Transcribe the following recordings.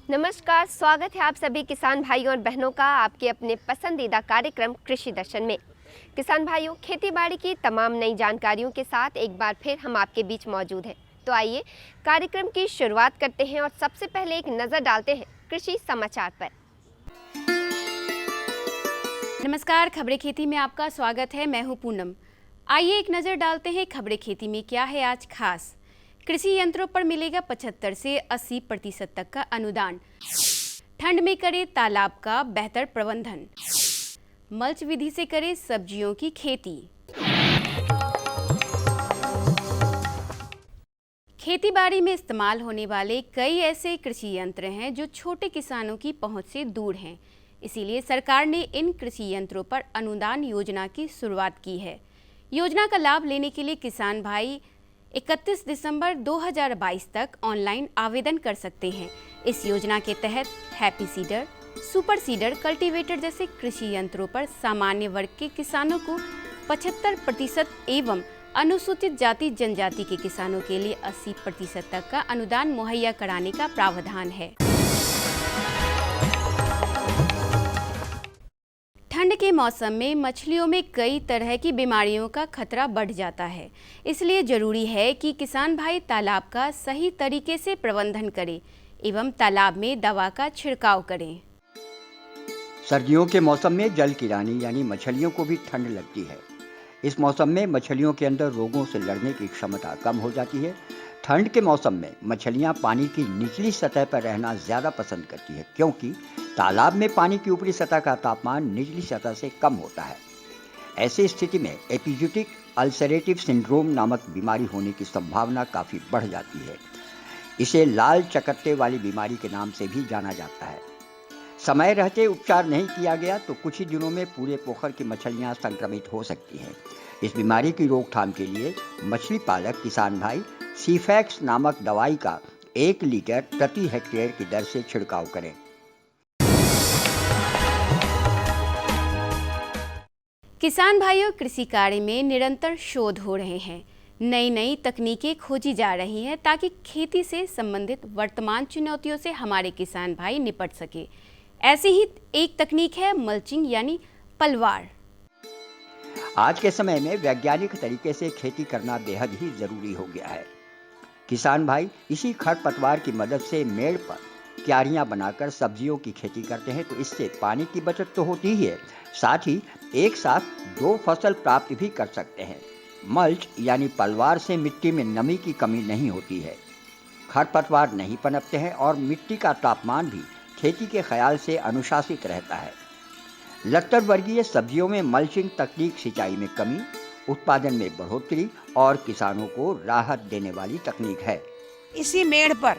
नमस्कार, स्वागत है आप सभी किसान भाइयों और बहनों का आपके अपने पसंदीदा कार्यक्रम कृषि दर्शन में। किसान भाइयों, खेतीबाड़ी की तमाम नई जानकारियों के साथ एक बार फिर हम आपके बीच मौजूद हैं। तो आइए कार्यक्रम की शुरुआत करते हैं और सबसे पहले एक नज़र डालते हैं कृषि समाचार पर। नमस्कार, खबरें खेती में आपका स्वागत है। मैं हूं पूनम। आइए एक नज़र डालते हैं खबरें खेती में क्या है आज खास। कृषि यंत्रों पर मिलेगा 75 से 80% तक का अनुदान। ठंड में करें तालाब का बेहतर प्रबंधन। मल्च विधि से करें सब्जियों की खेती। खेतीबाड़ी में इस्तेमाल होने वाले कई ऐसे कृषि यंत्र हैं जो छोटे किसानों की पहुंच से दूर हैं। इसीलिए सरकार ने इन कृषि यंत्रों पर अनुदान योजना की शुरुआत की है। योजना का लाभ लेने के लिए किसान भाई 31 दिसंबर 2022 तक ऑनलाइन आवेदन कर सकते हैं। इस योजना के तहत happy seeder, super seeder, cultivator जैसे कृषि यंत्रों पर सामान्य वर्ग के किसानों को 75% एवं अनुसूचित जाति जनजाति के किसानों के लिए 80% तक का अनुदान मुहैया कराने का प्रावधान है। ठंड के मौसम में मछलियों में कई तरह की बीमारियों का खतरा बढ़ जाता है। इसलिए जरूरी है कि किसान भाई तालाब का सही तरीके से प्रबंधन करें एवं तालाब में दवा का छिड़काव करें। सर्दियों के मौसम में जल की रानी यानी मछलियों को भी ठंड लगती है। इस मौसम में मछलियों के अंदर रोगों से लड़ने की क्षमता कम हो जाती है। ठंड के मौसम में मछलियां पानी की निचली सतह पर रहना ज़्यादा पसंद करती है, क्योंकि तालाब में पानी की ऊपरी सतह का तापमान निचली सतह से कम होता है। ऐसी स्थिति में एपिजूटिक अल्सरेटिव सिंड्रोम नामक बीमारी होने की संभावना काफ़ी बढ़ जाती है। इसे लाल चकत्ते वाली बीमारी के नाम से भी जाना जाता है। समय रहते उपचार नहीं किया गया तो कुछ ही दिनों में पूरे पोखर की मछलियां संक्रमित हो सकती हैं। इस बीमारी की रोकथाम के लिए मछली पालक किसान भाई सीफैक्स नामक दवाई का 1 लीटर प्रति हेक्टेयर की दर से छिड़काव करें। किसान भाइयों, कृषि कार्य में निरंतर शोध हो रहे हैं। नई नई तकनीकें खोजी जा रही हैं ताकि खेती से संबंधित वर्तमान चुनौतियों से हमारे किसान भाई निपट सके। ऐसी ही एक तकनीक है मल्चिंग यानी पलवार। आज के समय में वैज्ञानिक तरीके से खेती करना बेहद ही जरूरी हो गया है। किसान भाई इसी खरपतवार की मदद से मेड़ पर क्यारियां बनाकर सब्जियों की खेती करते हैं, तो इससे पानी की बचत तो होती ही है, साथ ही एक साथ 2 फसल प्राप्त भी कर सकते हैं। मल्च यानी पलवार से मिट्टी में नमी की कमी नहीं होती है, खरपतवार नहीं पनपते हैं और मिट्टी का तापमान भी खेती के ख्याल से अनुशासित रहता है। लत्तर वर्गीय सब्जियों में मल्चिंग तकनीक सिंचाई में कमी, उत्पादन में बढ़ोतरी और किसानों को राहत देने वाली तकनीक है। इसी मेड़ पर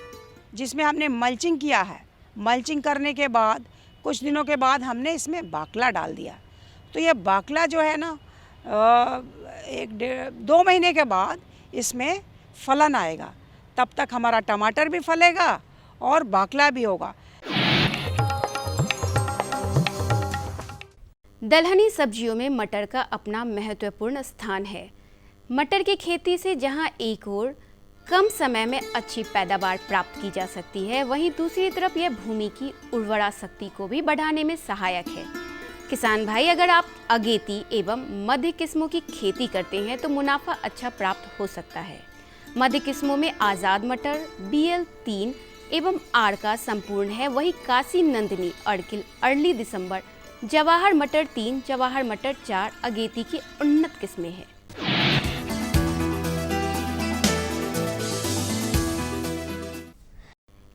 जिसमें हमने मल्चिंग किया है, मल्चिंग करने के बाद कुछ दिनों के बाद हमने इसमें बाकला डाल दिया। तो ये बाकला जो है ना 1-2 महीने के बाद इसमें फलन आएगा। तब तक हमारा टमाटर भी फलेगा और बाकला भी होगा। दलहनी सब्जियों में मटर का अपना महत्वपूर्ण स्थान है। मटर की खेती से जहां एक ओर कम समय में अच्छी पैदावार प्राप्त की जा सकती है, वहीं दूसरी तरफ यह भूमि की उर्वरा शक्ति को भी बढ़ाने में सहायक है। किसान भाई, अगर आप अगेती एवं मध्य किस्मों की खेती करते हैं तो मुनाफा अच्छा प्राप्त हो सकता है। मध्य किस्मों में आज़ाद मटर BL 3 एवं आर का संपूर्ण है, वही काशी नंदिनी, अर्किल, अर्ली दिसंबर, जवाहर मटर 3, जवाहर मटर 4 अगेती की उन्नत किस्में हैं।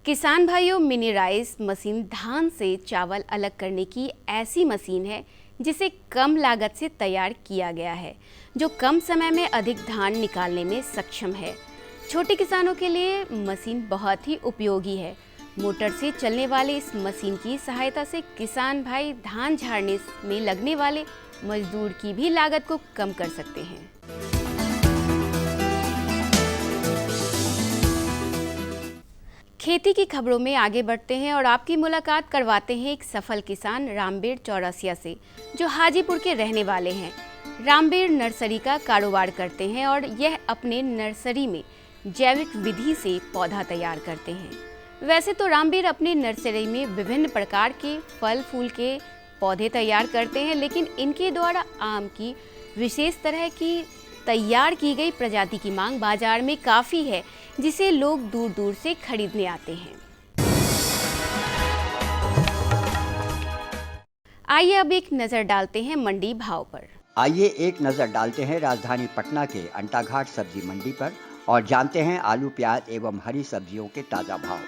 किसान भाइयों, मिनी राइस मशीन धान से चावल अलग करने की ऐसी मशीन है जिसे कम लागत से तैयार किया गया है, जो कम समय में अधिक धान निकालने में सक्षम है। छोटे किसानों के लिए मशीन बहुत ही उपयोगी है। मोटर से चलने वाले इस मशीन की सहायता से किसान भाई धान झाड़ने में लगने वाले मजदूर की भी लागत को कम कर सकते हैं। खेती की खबरों में आगे बढ़ते हैं और आपकी मुलाकात करवाते हैं एक सफल किसान रामबीर चौरसिया से, जो हाजीपुर के रहने वाले हैं। रामबीर नर्सरी का कारोबार करते हैं और यह अपने नर्सरी में जैविक विधि से पौधा तैयार करते हैं। वैसे तो रामबीर अपनी नर्सरी में विभिन्न प्रकार के फल फूल के पौधे तैयार करते हैं, लेकिन इनके द्वारा आम की विशेष तरह की तैयार की गई प्रजाति की मांग बाजार में काफ़ी है, जिसे लोग दूर दूर से खरीदने आते हैं। आइए अब एक नज़र डालते हैं मंडी भाव पर। आइए एक नज़र डालते हैं राजधानी पटना के अंटाघाट सब्जी मंडी पर और जानते हैं आलू प्याज एवं हरी सब्जियों के ताज़ा भाव।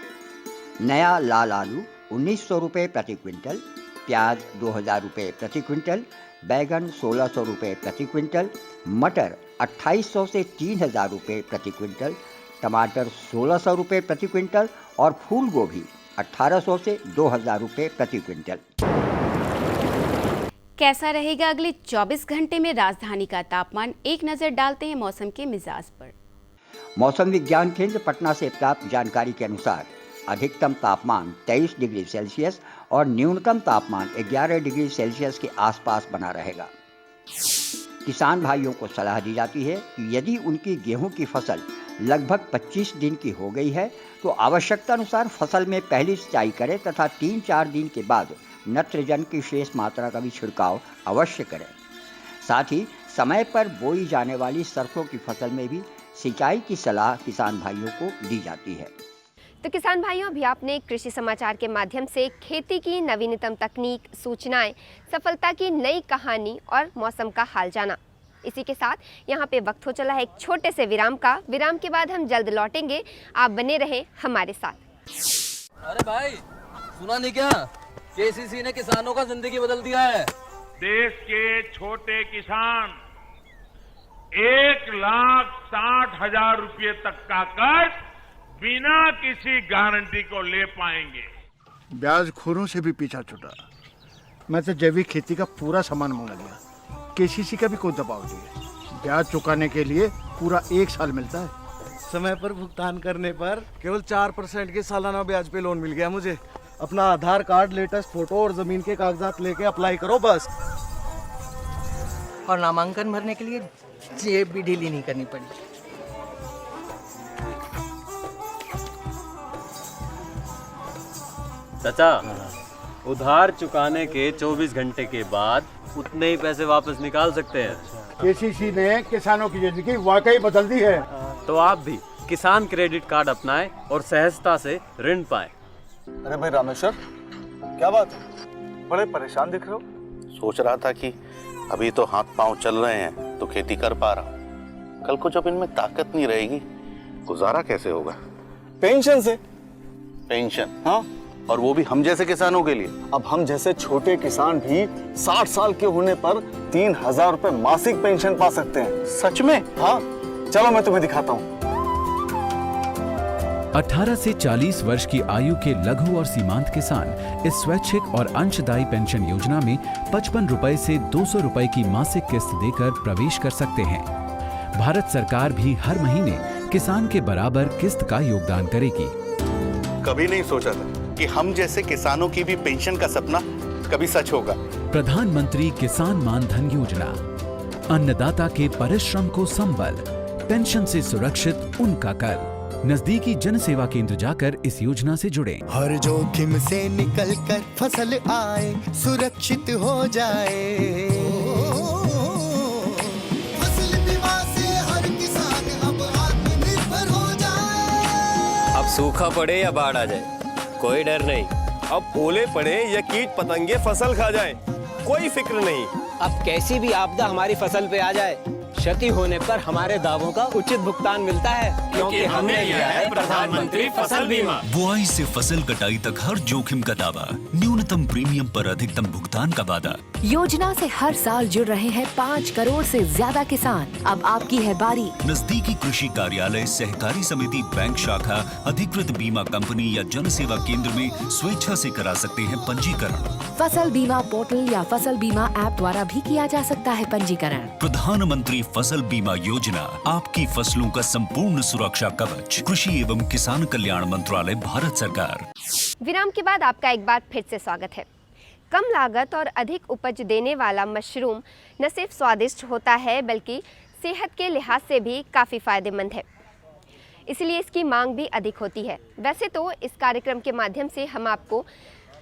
नया लाल आलू 1900 रुपये प्रति क्विंटल, प्याज 2000 रुपये प्रति क्विंटल, बैगन 1600 रुपये प्रति क्विंटल, मटर 2800 से 3000 रुपये प्रति क्विंटल, टमाटर 1600 रुपये प्रति क्विंटल और फूल गोभी 1800 से 2000 रुपये प्रति क्विंटल। कैसा रहेगा अगले 24 घंटे में राजधानी का तापमान, एक नज़र डालते हैं मौसम के मिजाज पर। मौसम विज्ञान केंद्र पटना से प्राप्त जानकारी के अनुसार अधिकतम तापमान 23 डिग्री सेल्सियस और न्यूनतम तापमान 11 डिग्री सेल्सियस के आसपास बना रहेगा। किसान भाइयों को सलाह दी जाती है कि यदि उनकी गेहूं की फसल लगभग 25 दिन की हो गई है तो आवश्यकता अनुसार फसल में पहली सिंचाई करें तथा 3-4 दिन के बाद नत्रजन की शेष मात्रा का भी छिड़काव अवश्य करें। साथ ही समय पर बोई जाने वाली सरसों की फसल में भी सिंचाई की सलाह किसान भाइयों को दी जाती है। तो किसान भाइयों, अभी आपने कृषि समाचार के माध्यम से खेती की नवीनतम तकनीक, सूचनाएं, सफलता की नई कहानी और मौसम का हाल जाना। इसी के साथ यहाँ पे वक्त हो चला है एक छोटे से विराम का। विराम के बाद हम जल्द लौटेंगे, आप बने रहें हमारे साथ। अरे भाई, सुना नहीं क्या? केसीसी ने किसानों का जिंदगी बदल दिया है। देश के छोटे किसान 1,60,000 रुपये तक का कर्ज बिना किसी गारंटी को ले पाएंगे। ब्याज खोरों से भी पीछा छूटा। मैं तो जैविक खेती का पूरा सामान मंगा लिया। केसीसी का भी कोई दबाव नहीं है। ब्याज चुकाने के लिए पूरा 1 साल मिलता है। समय पर भुगतान करने पर केवल 4% के सालाना ब्याज पे लोन मिल गया मुझे। अपना आधार कार्ड, लेटेस्ट फोटो और जमीन के कागजात लेके अप्लाई करो बस। और नामांकन भरने के लिए जेब भी ढीली नहीं करनी पड़ी। चाचा, उधार चुकाने के 24 घंटे के बाद उतने ही पैसे वापस निकाल सकते हैं। केसीसी ने किसानों की जिंदगी वाकई बदल दी है। तो आप भी किसान क्रेडिट कार्ड अपनाएं और सहजता से ऋण पाएं। अरे भाई रामेश्वर, क्या बात? बड़े परेशान दिख रहे हो। सोच रहा था कि अभी तो हाथ पांव चल रहे हैं तो खेती कर पा रहा हूँ, कल को जब इनमें ताकत नहीं रहेगी गुजारा कैसे होगा? पेंशन से। पेंशन? हाँ, और वो भी हम जैसे किसानों के लिए। अब हम जैसे छोटे किसान भी 60 साल के होने पर 3,000 रुपए मासिक पेंशन पा सकते हैं। सच में? हाँ, चलो मैं तुम्हें दिखाता हूँ। 18 से 40 वर्ष की आयु के लघु और सीमांत किसान इस स्वैच्छिक और अंशदायी पेंशन योजना में 55 रुपए से 200 रुपए की मासिक किस्त देकर प्रवेश कर सकते हैं। भारत सरकार भी हर महीने किसान के बराबर किस्त का योगदान करेगी। कभी नहीं सोचा था कि हम जैसे किसानों की भी पेंशन का सपना कभी सच होगा। प्रधानमंत्री किसान मान धन योजना, अन्नदाता के परिश्रम को संबल, पेंशन से सुरक्षित उनका कर। नजदीकी जन सेवा केंद्र जाकर इस योजना से जुड़ें। हर जोखिम से निकल कर फसल आए, सुरक्षित हो जाए। फसल बीमा से हर किसान अब आत्मनिर्भर हो जाए। अब सूखा पड़े या बाढ़ आ जाए कोई डर नहीं। अब ओले पड़े या कीट पतंगे फसल खा जाए कोई फिक्र नहीं। अब कैसी भी आपदा हमारी फसल पे आ जाए क्षति होने पर हमारे दावों का उचित भुगतान मिलता है, क्योंकि हमने लिया है प्रधानमंत्री फसल बीमा। बुआई से फसल कटाई तक हर जोखिम का दावा, न्यूनतम प्रीमियम पर अधिकतम भुगतान का वादा। योजना से हर साल जुड़ रहे हैं 5 करोड़ से ज्यादा किसान। अब आपकी है बारी। नजदीकी कृषि कार्यालय, सहकारी समिति, बैंक शाखा, अधिकृत बीमा कंपनी या जन सेवा केंद्र में स्वेच्छा से करा सकते हैं पंजीकरण। फसल बीमा पोर्टल या फसल बीमा ऐप द्वारा भी किया जा सकता है पंजीकरण। प्रधानमंत्री फसल बीमा योजना, आपकी फसलों का संपूर्ण सुरक्षा कवच। कृषि एवं किसान कल्याण मंत्रालय, भारत सरकार। विराम के बाद आपका एक बार फिर से स्वागत है। कम लागत और अधिक उपज देने वाला मशरूम न सिर्फ स्वादिष्ट होता है बल्कि सेहत के लिहाज से भी काफ़ी फायदेमंद है, इसलिए इसकी मांग भी अधिक होती है। वैसे तो इस कार्यक्रम के माध्यम से हम आपको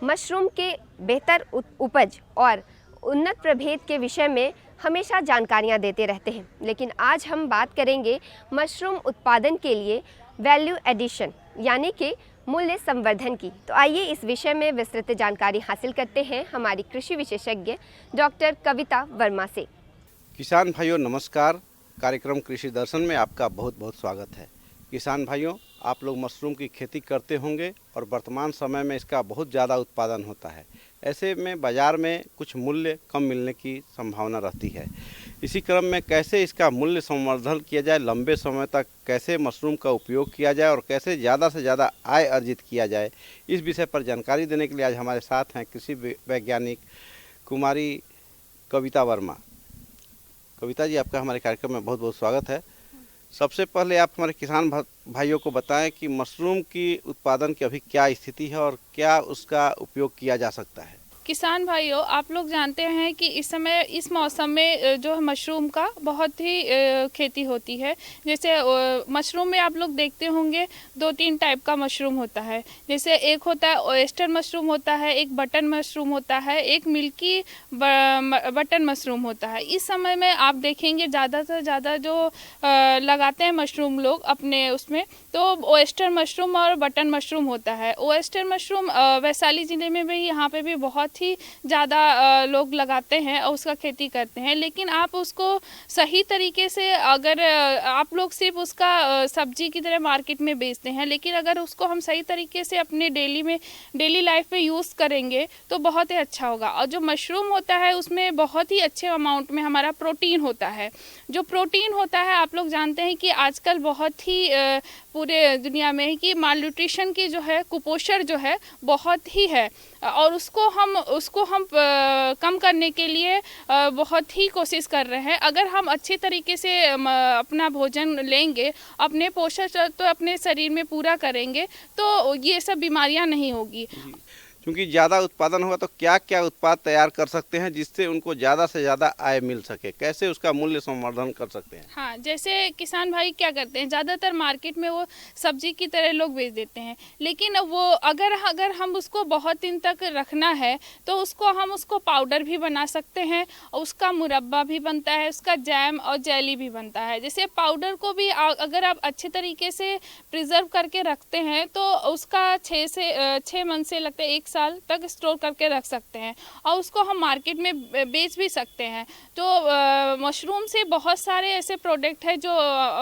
मशरूम के बेहतर उपज और उन्नत प्रभेद के विषय में हमेशा जानकारियां देते रहते हैं, लेकिन आज हम बात करेंगे मशरूम उत्पादन के लिए वैल्यू एडिशन यानी कि मूल्य संवर्धन की। तो आइए इस विषय में विस्तृत जानकारी हासिल करते हैं हमारी कृषि विशेषज्ञ डॉक्टर कविता वर्मा से। किसान भाइयों नमस्कार, कार्यक्रम कृषि दर्शन में आपका बहुत बहुत स्वागत है। किसान भाइयों, आप लोग मशरूम की खेती करते होंगे और वर्तमान समय में इसका बहुत ज़्यादा उत्पादन होता है। ऐसे में बाज़ार में कुछ मूल्य कम मिलने की संभावना रहती है। इसी क्रम में कैसे इसका मूल्य संवर्धन किया जाए, लंबे समय तक कैसे मशरूम का उपयोग किया जाए और कैसे ज़्यादा से ज़्यादा आय अर्जित किया जाए, इस विषय पर जानकारी देने के लिए आज हमारे साथ हैं कृषि वैज्ञानिक कुमारी कविता वर्मा। कविता जी, आपका हमारे कार्यक्रम में बहुत बहुत स्वागत है। सबसे पहले आप हमारे किसान भाइयों को बताएं कि मशरूम की उत्पादन की अभी क्या स्थिति है और क्या उसका उपयोग किया जा सकता है। किसान भाइयों, आप लोग जानते हैं कि इस समय इस मौसम में जो मशरूम का बहुत ही खेती होती है। जैसे मशरूम में आप लोग देखते होंगे 2-3 टाइप का मशरूम होता है। जैसे एक होता है ओएस्टर मशरूम होता है, एक बटन मशरूम होता है, एक मिल्की बटन मशरूम होता है। इस समय में आप देखेंगे ज़्यादा से ज़्यादा जो लगाते हैं मशरूम लोग अपने उसमें, तो ओएस्टर मशरूम और बटन मशरूम होता है। ओएस्टर मशरूम वैशाली ज़िले में भी, यहाँ पे भी बहुत ही ज़्यादा लोग लगाते हैं और उसका खेती करते हैं। लेकिन आप उसको सही तरीके से, अगर आप लोग सिर्फ उसका सब्जी की तरह मार्केट में बेचते हैं, लेकिन अगर उसको हम सही तरीके से अपने डेली लाइफ में यूज़ करेंगे तो बहुत ही अच्छा होगा। और जो मशरूम होता है उसमें बहुत ही अच्छे अमाउंट में हमारा प्रोटीन होता है। जो प्रोटीन होता है, आप लोग जानते हैं कि आजकल बहुत ही पूरे दुनिया में कि मालन्यूट्रिशन की जो है, कुपोषण जो है बहुत ही है, और उसको हम कम करने के लिए बहुत ही कोशिश कर रहे हैं। अगर हम अच्छे तरीके से अपना भोजन लेंगे, अपने पोषक तत्व अपने शरीर में पूरा करेंगे, तो ये सब बीमारियां नहीं होगी। क्योंकि ज़्यादा उत्पादन होगा तो क्या क्या उत्पाद तैयार कर सकते हैं जिससे उनको ज़्यादा से ज़्यादा आय मिल सके, कैसे उसका मूल्य संवर्धन कर सकते हैं? हाँ, जैसे किसान भाई क्या करते हैं, ज़्यादातर मार्केट में वो सब्जी की तरह लोग बेच देते हैं, लेकिन वो अगर हम उसको बहुत दिन तक रखना है तो उसको पाउडर भी बना सकते हैं, और उसका मुरब्बा भी बनता है, उसका जैम और जेली भी बनता है। जैसे पाउडर को भी अगर आप अच्छे तरीके से प्रिजर्व करके रखते हैं तो उसका 6 मंथ से लगता है 1 साल तक स्टोर करके रख सकते हैं, और उसको हम मार्केट में बेच भी सकते हैं। तो मशरूम से बहुत सारे ऐसे प्रोडक्ट हैं जो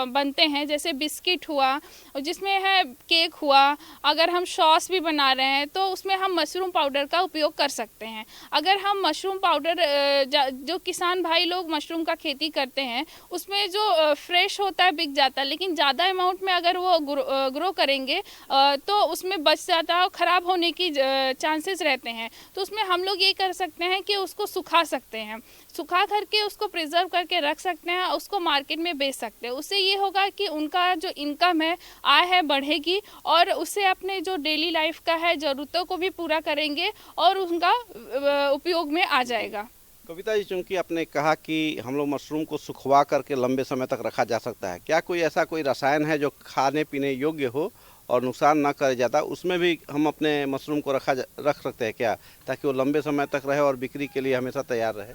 बनते हैं, जैसे बिस्किट हुआ, जिसमें है केक हुआ। अगर हम सॉस भी बना रहे हैं तो उसमें हम मशरूम पाउडर का उपयोग कर सकते हैं। अगर हम मशरूम पाउडर, जो किसान भाई लोग मशरूम का खेती करते हैं, उसमें जो फ्रेश होता है बिक जाता है, लेकिन ज़्यादा अमाउंट में अगर वो ग्रो करेंगे तो उसमें बच जाता है और ख़राब होने की चांसेस रहते हैं। तो उसमें हम लोग ये कर सकते हैं कि उसको सुखा सकते हैं, सुखा करके उसको प्रिजर्व करके रख सकते हैं, उसको मार्केट में बेच सकते हैं। उससे ये होगा कि उनका जो इनकम है, आय है, बढ़ेगी, और उससे अपने जो डेली लाइफ का है ज़रूरतों को भी पूरा करेंगे और उनका उपयोग में आ जाएगा। कविता जी, चूँकि आपने कहा कि हम लोग मशरूम को सुखवा करके लंबे समय तक रखा जा सकता है, क्या कोई ऐसा कोई रसायन है जो खाने पीने योग्य हो और नुकसान ना करे ज़्यादा, उसमें भी हम अपने मशरूम को रख सकते हैं क्या, ताकि वो लंबे समय तक रहे और बिक्री के लिए हमेशा तैयार रहे?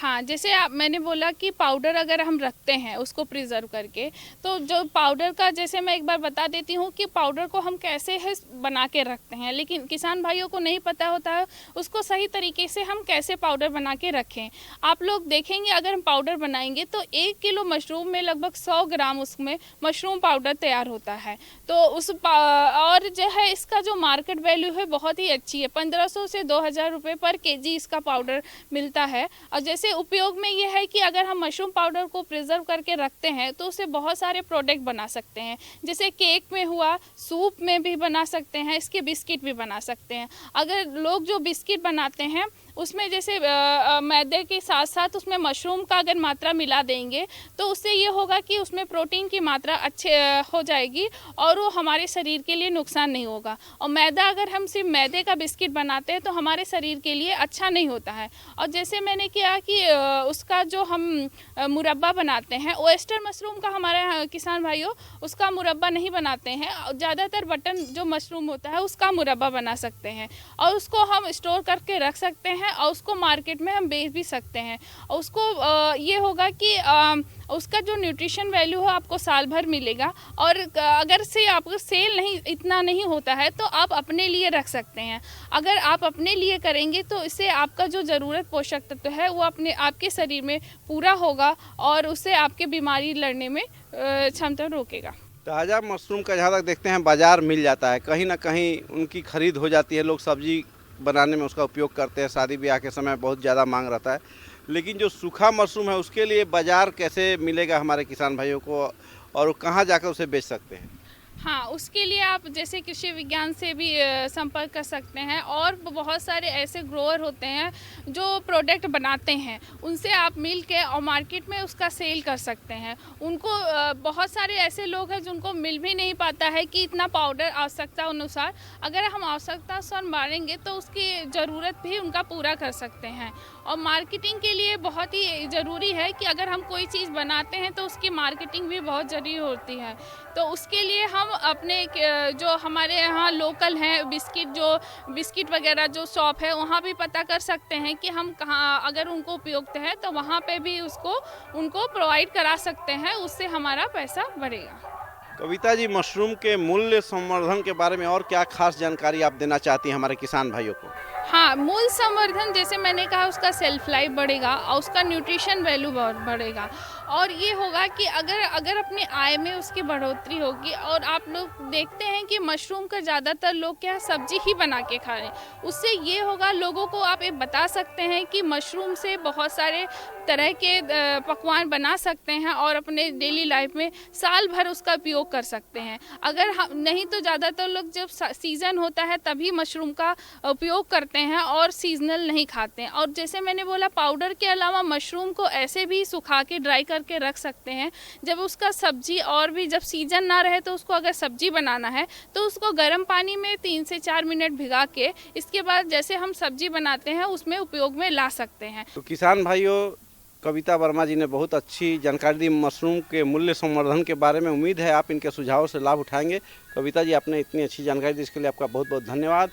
हाँ, जैसे मैंने बोला कि पाउडर अगर हम रखते हैं उसको प्रिजर्व करके, तो जो पाउडर का, जैसे मैं एक बार बता देती हूँ कि पाउडर को हम कैसे है बना के रखते हैं, लेकिन किसान भाइयों को नहीं पता होता है उसको सही तरीके से हम कैसे पाउडर बना के रखें। आप लोग देखेंगे अगर हम पाउडर बनाएंगे तो 1 किलो मशरूम में लगभग 100 ग्राम उसमें मशरूम पाउडर तैयार होता है। तो और जो है इसका जो मार्केट वैल्यू है बहुत ही अच्छी है, 1500 से 2000 रुपये पर केजी इसका पाउडर मिलता है। और जैसे उपयोग में ये है कि अगर हम मशरूम पाउडर को प्रिजर्व करके रखते हैं तो उससे बहुत सारे प्रोडक्ट बना सकते हैं, जैसे केक में हुआ, सूप में भी बना सकते हैं, इसके बिस्किट भी बना सकते हैं। अगर लोग जो बिस्किट बनाते हैं उसमें जैसे मैदे के साथ साथ उसमें मशरूम का अगर मात्रा मिला देंगे तो उससे ये होगा कि उसमें प्रोटीन की मात्रा अच्छे हो जाएगी और वो हमारे शरीर के लिए नुकसान नहीं होगा। और मैदा, अगर हम सिर्फ मैदे का बिस्किट बनाते हैं तो हमारे शरीर के लिए अच्छा नहीं होता है। और जैसे मैंने किया कि उसका जो हम मुरब्बा बनाते हैं, ओयस्टर मशरूम का हमारे किसान भाइयों उसका मुरब्बा नहीं बनाते हैं, ज़्यादातर बटन जो मशरूम होता है उसका मुरब्बा बना सकते हैं और उसको हम स्टोर करके रख सकते हैं और उसको मार्केट में हम बेच भी सकते हैं। और उसको ये होगा कि उसका जो न्यूट्रिशन वैल्यू है आपको साल भर मिलेगा। और अगर से आपको सेल इतना नहीं होता है तो आप अपने लिए रख सकते हैं। अगर आप अपने लिए करेंगे तो इससे आपका जो ज़रूरत पोषक तत्व है वो आपके शरीर में पूरा होगा और उससे आपके बीमारी लड़ने में क्षमता रोकेगा। ताज़ा मशरूम का जहाँ तक देखते हैं बाज़ार मिल जाता है, कहीं ना कहीं उनकी खरीद हो जाती है, लोग सब्जी बनाने में उसका उपयोग करते हैं, शादी ब्याह के समय बहुत ज़्यादा मांग रहता है। लेकिन जो सूखा मशरूम है उसके लिए बाज़ार कैसे मिलेगा हमारे किसान भाइयों को और कहाँ जाकर उसे बेच सकते हैं? हाँ, उसके लिए आप जैसे कृषि विज्ञान से भी संपर्क कर सकते हैं और बहुत सारे ऐसे ग्रोअर होते हैं जो प्रोडक्ट बनाते हैं, उनसे आप मिल के और मार्केट में उसका सेल कर सकते हैं। उनको बहुत सारे ऐसे लोग हैं जिनको मिल भी नहीं पाता है कि इतना पाउडर आवश्यकता अनुसार, अगर हम आवश्यकता अनुसार मारेंगे तो उसकी ज़रूरत भी उनका पूरा कर सकते हैं। और मार्केटिंग के लिए बहुत ही ज़रूरी है कि अगर हम कोई चीज़ बनाते हैं तो उसकी मार्केटिंग भी बहुत ज़रूरी होती है। तो उसके लिए हम अपने जो हमारे यहाँ लोकल हैं बिस्किट वगैरह जो शॉप है वहाँ भी पता कर सकते हैं कि हम कहाँ, अगर उनको उपयुक्त है तो वहाँ पे भी उनको प्रोवाइड करा सकते हैं, उससे हमारा पैसा बढ़ेगा। कविता जी, मशरूम के मूल्य संवर्धन के बारे में और क्या खास जानकारी आप देना चाहती हैं हमारे किसान भाइयों को? हाँ, मूल संवर्धन जैसे मैंने कहा उसका सेल्फ लाइफ बढ़ेगा और उसका न्यूट्रिशन वैल्यू बढ़ेगा और ये होगा कि अगर अपनी आय में उसकी बढ़ोतरी होगी। और आप लोग देखते हैं कि मशरूम का ज़्यादातर लोग क्या सब्जी ही बना के खा रहे हैं, उससे ये होगा लोगों को आप ये बता सकते हैं कि मशरूम से बहुत सारे तरह के पकवान बना सकते हैं और अपने डेली लाइफ में साल भर उसका उपयोग कर सकते हैं। अगर नहीं तो ज़्यादातर लोग जब सीज़न होता है तभी मशरूम का उपयोग करते हैं और सीजनल नहीं खाते हैं। और जैसे मैंने बोला, पाउडर के अलावा मशरूम को ऐसे भी सुखा के ड्राई करके रख सकते हैं, जब उसका सब्जी और भी जब सीजन ना रहे तो उसको अगर सब्जी बनाना है तो उसको गर्म पानी में 3 से 4 मिनट भिगा के इसके बाद जैसे हम सब्जी बनाते हैं उसमें उपयोग में ला सकते हैं। तो किसान भाइयों, कविता वर्मा जी ने बहुत अच्छी जानकारी दी मशरूम के मूल्य संवर्धन के बारे में। उम्मीद है आप इनके सुझावों से लाभ उठाएंगे। कविता जी, आपने इतनी अच्छी जानकारी दी, इसके लिए आपका बहुत बहुत धन्यवाद।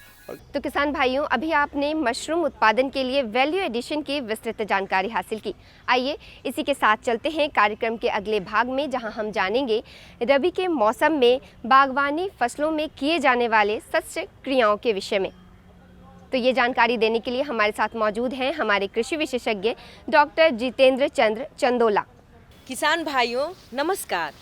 तो किसान भाइयों, अभी आपने मशरूम उत्पादन के लिए वैल्यू एडिशन की विस्तृत जानकारी हासिल की। आइए इसी के साथ चलते हैं कार्यक्रम के अगले भाग में, जहां हम जानेंगे रबी के मौसम में बागवानी फसलों में किए जाने वाले शस्य क्रियाओं के विषय में। तो ये जानकारी देने के लिए हमारे साथ मौजूद हैं हमारे कृषि विशेषज्ञ डॉक्टर जितेंद्र चंद्र चंदोला। किसान भाइयों नमस्कार,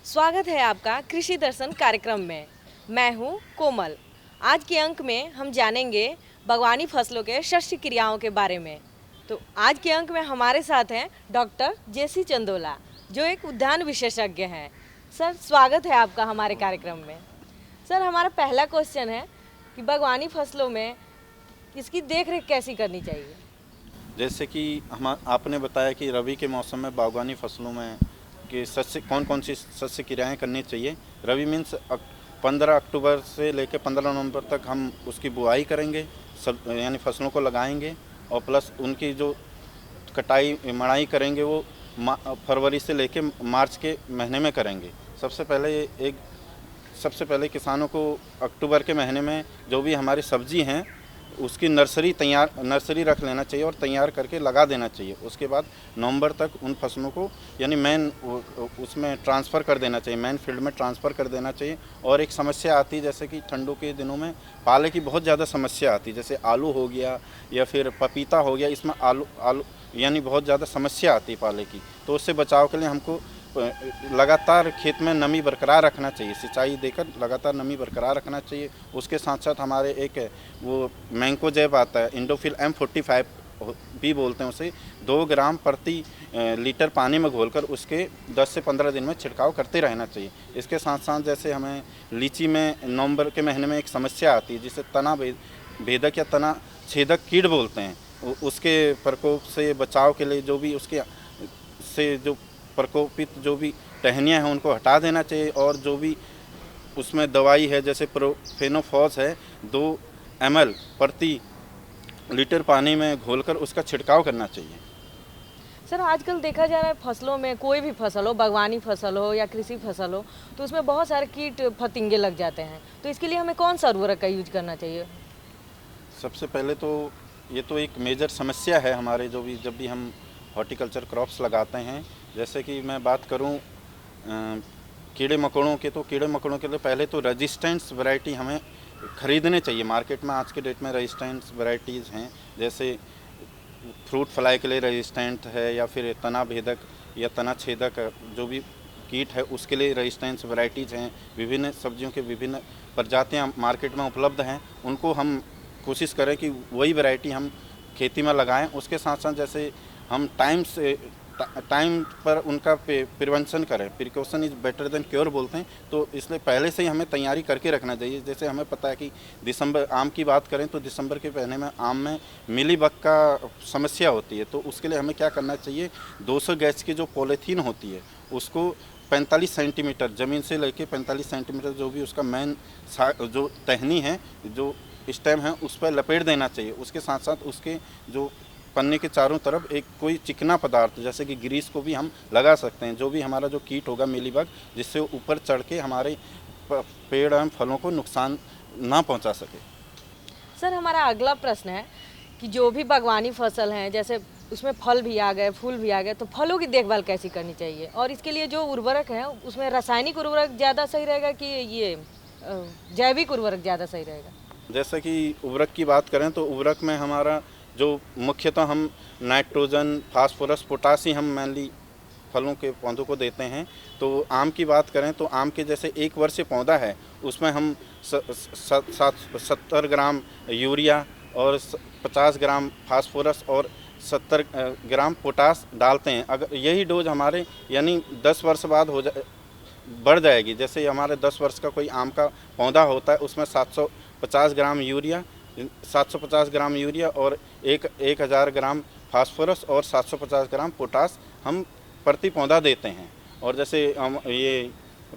स्वागत है आपका कृषि दर्शन कार्यक्रम में। मैं हूँ कोमल। आज के अंक में हम जानेंगे बागवानी फसलों के शस्य क्रियाओं के बारे में। तो आज के अंक में हमारे साथ हैं डॉक्टर जेसी चंदोला, जो एक उद्यान विशेषज्ञ हैं। सर, स्वागत है आपका हमारे कार्यक्रम में। सर, हमारा पहला क्वेश्चन है कि बागवानी फसलों में इसकी देखरेख कैसी करनी चाहिए? जैसे कि आपने बताया कि रबी के मौसम में बागवानी फसलों में कि कौन कौन सी शस्य क्रियाएँ करनी चाहिए। रबी मीन्स 15 अक्टूबर से लेकर 15 नवंबर तक हम उसकी बुआई करेंगे, यानी फसलों को लगाएंगे और प्लस उनकी जो कटाई मड़ाई करेंगे वो फरवरी से लेकर मार्च के महीने में करेंगे। सबसे पहले किसानों को अक्टूबर के महीने में जो भी हमारी सब्जी हैं उसकी नर्सरी रख लेना चाहिए और तैयार करके लगा देना चाहिए। उसके बाद नवंबर तक उन फसलों को यानी मेन उसमें ट्रांसफ़र कर देना चाहिए, मेन फील्ड में ट्रांसफ़र कर देना चाहिए। और एक समस्या आती है जैसे कि ठंडों के दिनों में पाले की बहुत ज़्यादा समस्या आती है, जैसे आलू हो गया या फिर पपीता हो गया, इसमें आलू यानी बहुत ज़्यादा समस्या आती है पाले की। तो उससे बचाव के लिए हमको लगातार खेत में नमी बरकरार रखना चाहिए, सिंचाई देकर लगातार नमी बरकरार रखना चाहिए। उसके साथ साथ हमारे एक वो मैंकोजेब आता है, इंडोफिल M45 भी बोलते हैं उसे, 2 ग्राम प्रति लीटर पानी में घोलकर उसके 10 से 15 दिन में छिड़काव करते रहना चाहिए। इसके साथ साथ जैसे हमें लीची में नवंबर के महीने में एक समस्या आती है जिसे तना भेदक या तना छेदक कीट बोलते हैं, उसके प्रकोप से बचाव के लिए जो भी उसके से जो प्रकोपित जो भी टहनियाँ हैं उनको हटा देना चाहिए। और जो भी उसमें दवाई है जैसे प्रोफेनोफॉस है 2 ml प्रति लीटर पानी में घोलकर उसका छिड़काव करना चाहिए। सर आजकल देखा जा रहा है फसलों में, कोई भी फसल हो, बागवानी फसल हो या कृषि फसल हो, तो उसमें बहुत सारे कीट फतिंगे लग जाते हैं। तो इसके लिए हमें कौन सा उर्वरक का यूज करना चाहिए? सबसे पहले तो ये तो एक मेजर समस्या है हमारे जब भी हम हॉर्टिकल्चर क्रॉप्स लगाते हैं। जैसे कि मैं बात करूं कीड़े मकोड़ों के, तो कीड़े मकोड़ों के लिए पहले तो रेजिस्टेंस वैरायटी हमें ख़रीदने चाहिए। मार्केट में आज के डेट में रेजिस्टेंस वैरायटीज़ हैं, जैसे फ्रूट फ्लाई के लिए रेजिस्टेंट है या फिर तना भेदक या तना छेदक जो भी कीट है उसके लिए रेजिस्टेंस वैरायटीज़ हैं। विभिन्न सब्जियों के विभिन्न प्रजातियाँ मार्केट में उपलब्ध हैं, उनको हम कोशिश करें कि वही वैरायटी हम खेती में लगाएं। उसके साथ साथ जैसे हम टाइम पर उनका प्रिवेंशन करें, precaution is better than cure बोलते हैं, तो इसलिए पहले से ही हमें तैयारी करके रखना चाहिए। जैसे हमें पता है कि दिसंबर, आम की बात करें तो दिसंबर के महीने में आम में मिलीबग का समस्या होती है, तो उसके लिए हमें क्या करना चाहिए, 200 गज की जो पॉलीथीन होती है उसको 45 सेंटीमीटर ज़मीन से लेके 45 सेंटीमीटर जो भी उसका मेन जो टहनी है, जो स्टेम है, उस पर लपेट देना चाहिए। उसके साथ साथ उसके जो पन्ने के चारों तरफ एक कोई चिकना पदार्थ जैसे कि ग्रीस को भी हम लगा सकते हैं, जो भी हमारा जो कीट होगा मिलीबग, जिससे ऊपर चढ़ के हमारे पेड़ एवं फलों को नुकसान ना पहुंचा सके। सर हमारा अगला प्रश्न है कि जो भी बागवानी फसल हैं, जैसे उसमें फल भी आ गए, फूल भी आ गए, तो फलों की देखभाल कैसी करनी चाहिए? और इसके लिए जो उर्वरक है उसमें रासायनिक उर्वरक ज़्यादा सही रहेगा कि ये जैविक उर्वरक ज़्यादा सही रहेगा? जैसे कि उर्वरक की बात करें तो उर्वरक में हमारा जो मुख्यतः हम नाइट्रोजन, फास्फोरस, पोटासी हम मेनली फलों के पौधों को देते हैं। तो आम की बात करें तो आम के जैसे 1 वर्षीय पौधा है उसमें हम 70 ग्राम यूरिया और 50 ग्राम फास्फोरस और 70 ग्राम पोटास डालते हैं। अगर यही डोज हमारे यानी 10 वर्ष बाद बढ़ जाएगी। जैसे हमारे 10 वर्ष का कोई आम का पौधा होता है उसमें 750 ग्राम यूरिया और 1000 ग्राम फास्फोरस और 750 ग्राम पोटास हम प्रति पौधा देते हैं। और जैसे हम ये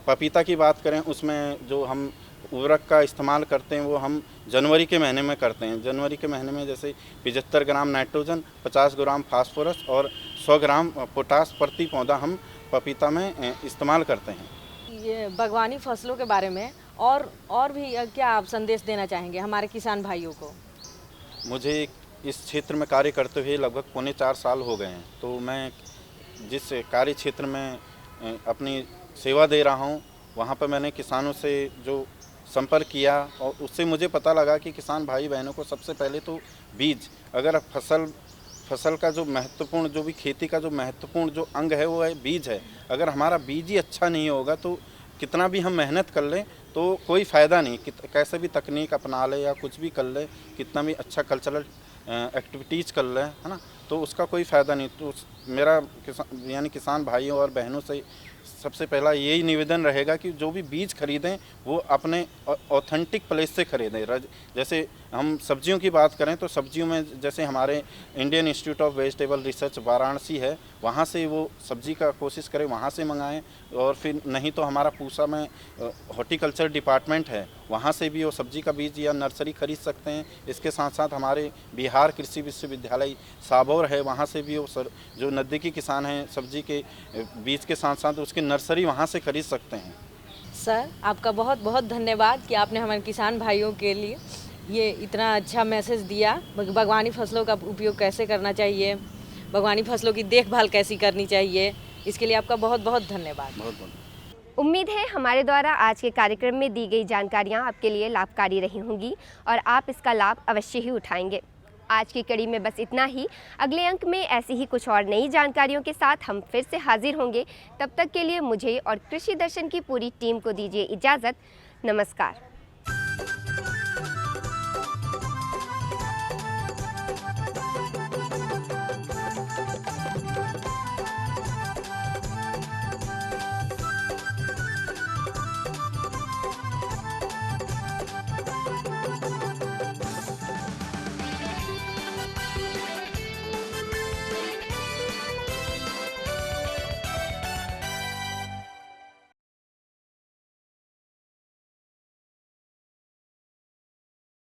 पपीता की बात करें उसमें जो हम उर्वरक का इस्तेमाल करते हैं वो हम जनवरी के महीने में करते हैं। जनवरी के महीने में जैसे 75 ग्राम नाइट्रोजन, 50 ग्राम फास्फोरस और 100 ग्राम पोटास प्रति पौधा हम पपीता में इस्तेमाल करते हैं। ये बागवानी फसलों के बारे में और भी क्या आप संदेश देना चाहेंगे हमारे किसान भाइयों को? मुझे इस क्षेत्र में कार्य करते हुए लगभग 3.25 साल हो गए हैं, तो मैं जिस कार्य क्षेत्र में अपनी सेवा दे रहा हूं वहां पर मैंने किसानों से जो संपर्क किया और उससे मुझे पता लगा कि किसान भाई बहनों को सबसे पहले तो बीज, अगर फसल का जो महत्वपूर्ण, जो भी खेती का जो महत्वपूर्ण जो अंग है वो है बीज है। अगर हमारा बीज ही अच्छा नहीं होगा तो कितना भी हम मेहनत कर लें तो कोई फ़ायदा नहीं, कैसे भी तकनीक अपना ले या कुछ भी कर ले, कितना भी अच्छा कल्चरल एक्टिविटीज़ कर ले, है ना, तो उसका कोई फ़ायदा नहीं। तो मेरा किसान भाइयों और बहनों से सबसे पहला यही निवेदन रहेगा कि जो भी बीज खरीदें वो अपने ऑथेंटिक प्लेस से खरीदें। जैसे हम सब्जियों की बात करें तो सब्जियों में जैसे हमारे Indian institute of vegetable research Varanasi है, वहाँ से वो सब्जी का कोशिश करें, वहाँ से मंगाएं। और फिर नहीं तो हमारा पूसा में हॉर्टिकल्चर डिपार्टमेंट है, वहाँ से भी वो सब्जी का बीज या नर्सरी खरीद सकते हैं। इसके साथ साथ हमारे बिहार कृषि विश्वविद्यालय साबौर है, वहाँ से भी वो जो नज़दीकी किसान हैं सब्जी के बीज के साथ साथ उसकी नर्सरी वहाँ से खरीद सकते हैं। सर आपका बहुत बहुत धन्यवाद कि आपने हमारे किसान भाइयों के लिए ये इतना अच्छा मैसेज दिया। बागवानी फसलों का उपयोग कैसे करना चाहिए, बागवानी फसलों की देखभाल कैसी करनी चाहिए, इसके लिए आपका बहुत बहुत धन्यवाद। बहुत बहुत उम्मीद है हमारे द्वारा आज के कार्यक्रम में दी गई जानकारियाँ आपके लिए लाभकारी रही होंगी और आप इसका लाभ अवश्य ही उठाएंगे। आज की कड़ी में बस इतना ही। अगले अंक में ऐसी ही कुछ और नई जानकारियों के साथ हम फिर से हाजिर होंगे। तब तक के लिए मुझे और कृषि दर्शन की पूरी टीम को दीजिए इजाज़त। नमस्कार।